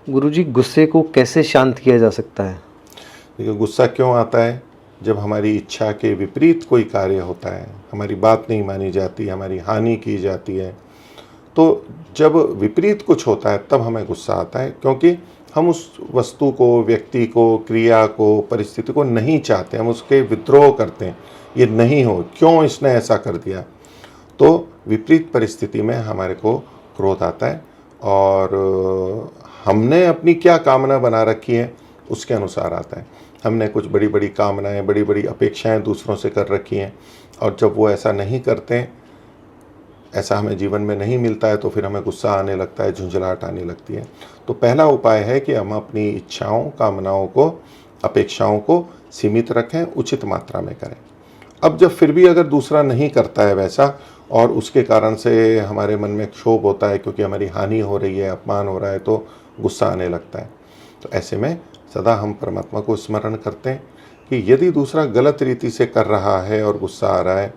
गुरुजी, गुस्से को कैसे शांत किया जा सकता है? देखिए, गुस्सा क्यों आता है? जब हमारी इच्छा के विपरीत कोई कार्य होता है, हमारी बात नहीं मानी जाती, हमारी हानि की जाती है, तो जब विपरीत कुछ होता है तब हमें गुस्सा आता है, क्योंकि हम उस वस्तु को, व्यक्ति को, क्रिया को, परिस्थिति को नहीं चाहते, हम उसके विद्रोह करते हैं, ये नहीं हो, क्यों इसने ऐसा कर दिया। तो विपरीत परिस्थिति में हमारे को क्रोध आता है और हमने अपनी क्या कामना बना रखी है उसके अनुसार आता है। हमने कुछ बड़ी बड़ी कामनाएं, बड़ी बड़ी अपेक्षाएं दूसरों से कर रखी हैं, और जब वो ऐसा नहीं करते हैं, ऐसा हमें जीवन में नहीं मिलता है, तो फिर हमें गुस्सा आने लगता है, झुंझलाहट आने लगती है। तो पहला उपाय है कि हम अपनी इच्छाओं, कामनाओं को, अपेक्षाओं को सीमित रखें, उचित मात्रा में करें। अब जब फिर भी अगर दूसरा नहीं करता है वैसा, और उसके कारण से हमारे मन में क्षोभ होता है क्योंकि हमारी हानि हो रही है, अपमान हो रहा है, तो गुस्सा आने लगता है। तो ऐसे में सदा हम परमात्मा को स्मरण करते हैं कि यदि दूसरा गलत रीति से कर रहा है और गुस्सा आ रहा है,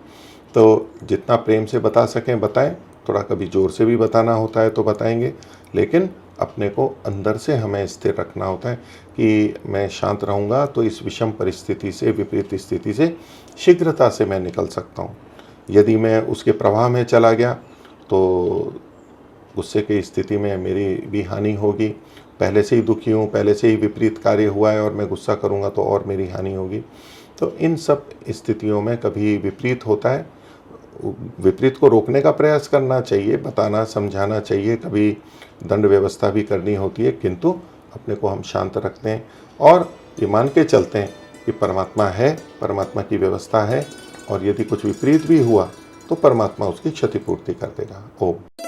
तो जितना प्रेम से बता सकें बताएं, थोड़ा कभी ज़ोर से भी बताना होता है तो बताएंगे, लेकिन अपने को अंदर से हमें स्थिर रखना होता है कि मैं शांत रहूँगा तो इस विषम परिस्थिति से, विपरीत स्थिति से शीघ्रता से मैं निकल सकता हूँ। यदि मैं उसके प्रवाह में चला गया तो गुस्से की स्थिति में मेरी भी हानि होगी। पहले से ही दुखी हूँ, पहले से ही विपरीत कार्य हुआ है और मैं गुस्सा करूँगा तो और मेरी हानि होगी। तो इन सब स्थितियों में कभी विपरीत होता है, विपरीत को रोकने का प्रयास करना चाहिए, बताना, समझाना चाहिए, कभी दंड व्यवस्था भी करनी होती है, किंतु अपने को हम शांत रखते हैं और ये मान के चलते हैं कि परमात्मा है, परमात्मा की व्यवस्था है, और यदि कुछ विपरीत भी हुआ तो परमात्मा उसकी क्षतिपूर्ति कर देगा। ओम।